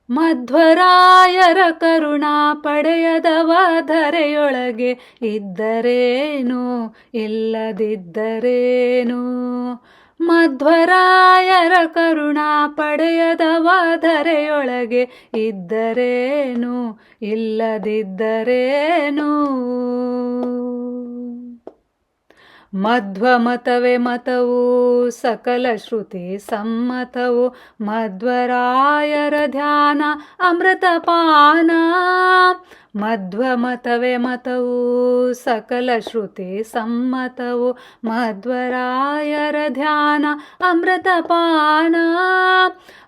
ಮಧ್ವರಾಯರ ಕರುಣಾ ಪಡೆಯದವ ಧರೆಯೊಳಗೆ ಇದ್ದರೇನು ಇಲ್ಲದಿದ್ದರೇನು. ಮಧ್ವರಾಯರ ಕರುಣಾ ಪಡೆಯದವ ಧರೆಯೊಳಗೆ ಇದ್ದರೇನು ಇಲ್ಲದಿದ್ದರೇನು. ಮಧ್ವಮತವೇ ಮತವು ಸಕಲ ಶ್ರುತಿ ಸಮ್ಮತವು. ಮಧ್ವರಾಯರ ಧ್ಯಾನ ಅಮೃತಪಾನ. ಮಧ್ವಮತವೇ ಮತವು ಸಕಲ ಶ್ರುತಿ ಸಮ್ಮತವು. ಮಧ್ವರಾಯರ ಧ್ಯಾನ ಅಮೃತಪಾನ.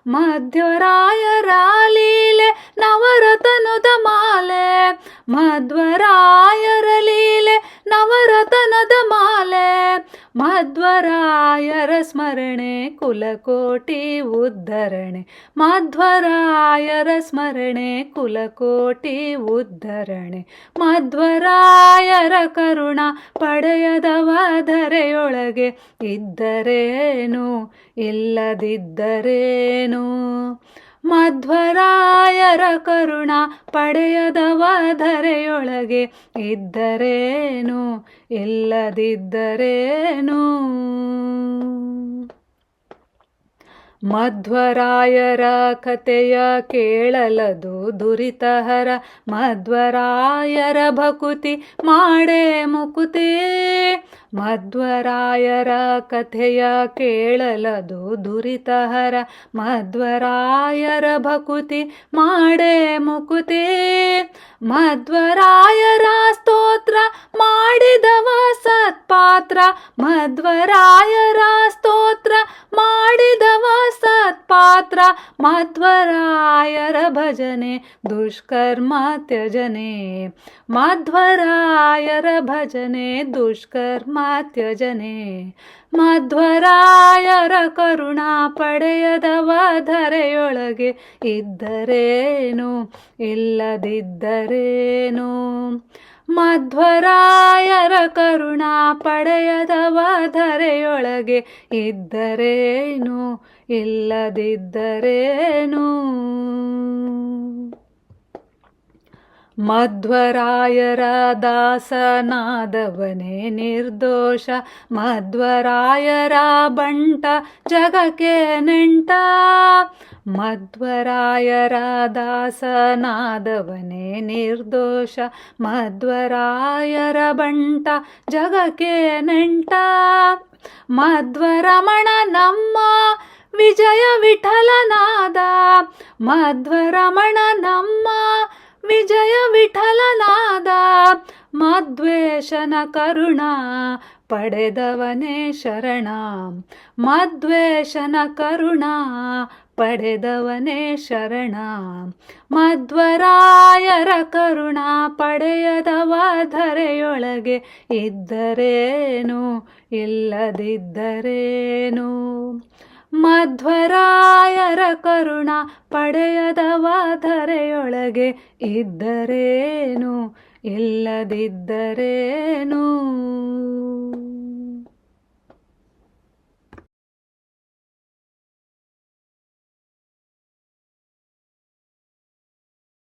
ಮಧ್ವರಾಯರ ಲೀಲೆ ನವರತನದ ಮಾಲೆ. ಮಧ್ವರಾಯರ ಲೀಲೆ ನವರತನದ ಮಾಲೆ. ಮಧ್ವರಾಯರ ಸ್ಮರಣೆ ಕುಲಕೋಟಿ ಉದ್ಧರಣೆ. ಮಧ್ವರಾಯರ ಸ್ಮರಣೆ ಕುಲಕೋಟಿ ಉದ್ಧರಣೆ. ಮಧ್ವರಾಯರ ಕರುಣಾ ಪಡೆಯದವ ಧರೆಯೊಳಗೆ ಇದ್ದರೇನು ಇಲ್ಲದಿದ್ದರೇನು. ಮಧ್ವರಾಯರ ಕರುಣಾ ಪಡೆಯದವ ಧರೆಯೊಳಗೆ ಇದ್ದರೇನು ಇಲ್ಲದಿದ್ದರೇನು. ಮಧ್ವರಾಯರ ಕಥೆಯ ಕೇಳಲದು ದುರಿತಹರ. ಮಧ್ವರಾಯರ ಭಕುತಿ ಮಾಡೇ ಮುಕುತಿ. ಮಧ್ವರಾಯರ ಕಥೆಯ ಕೇಳಲದು ದುರಿತಹರ. ಮಧ್ವರಾಯರ ಭಕುತಿ ಮಾಡೇ ಮುಕುತಿ. ಮಧ್ವರಾಯರ ಸ್ತೋತ್ರ ಮಾಡಿದವ ಸತ್ಪಾತ್ರ. ಮಧ್ವರಾಯರ ಸ್ತೋತ್ರ ಮಾಡಿದವ ಸತ್ಪಾತ್ರ. ಮಧ್ವರಾಯರ ಭಜನೆ ದುಷ್ಕರ್ಮ ತ್ಯಜನೆ. ಮಧ್ವರಾಯರ ಭಜನೆ ದುಷ್ಕರ್ಮ ತ್ಯಜನೆ. ಮಧ್ವರಾಯರ ಕರುಣಾ ಪಡೆಯದವ ಧರೆಯೊಳಗೆ ಇದ್ದರೇನು ಇಲ್ಲದಿದ್ದರೇನು. ಮಧ್ವರಾಯರ ಕರುಣಾ ಪಡೆಯದವ ಧರೆಯೊಳಗೆ ಇದ್ದರೇನು ಇಲ್ಲದಿದ್ದರೇನು. ಮಧ್ವರಾಯರ ದಾಸನಾದವನೇ ನಿರ್ದೋಷ. ಮಧ್ವರಾಯರ ಬಂಟ ಜಗಕ್ಕೆ ನೆಂಟ. ಮಧ್ವರಾಯರ ದಾಸನಾದವನೇ ನಿರ್ದೋಷ. ಮಧ್ವರಾಯರ ಬಂಟ ಜಗಕ್ಕೆ ನೆಂಟ. ಮಧ್ವರಮಣ ನಮ್ಮ ವಿಜಯ ವಿಠಲನಾದ. ಮಧ್ವರಮಣ ನಮ್ಮ ವಿಜಯ ವಿಠಲನಾದ. ಮಧ್ವೇಶನ ಕರುಣಾ ಪಡೆದವನೇ ಶರಣ. ಮಧ್ವೇಶನ ಕರುಣಾ ಪಡೆದವನೇ ಶರಣ. ಮಧ್ವರಾಯರ ಕರುಣಾ ಪಡೆಯದವ ಧರೆಯೊಳಗೆ ಇದ್ದರೇನು ಇಲ್ಲದಿದ್ದರೇನು. ಮಧ್ವರಾಯರ ಕರುಣಾ ಪಡೆಯದವ ಧರೆಯೊಳಗೆ ಇದ್ದರೇನು ಇಲ್ಲದಿದ್ದರೇನು.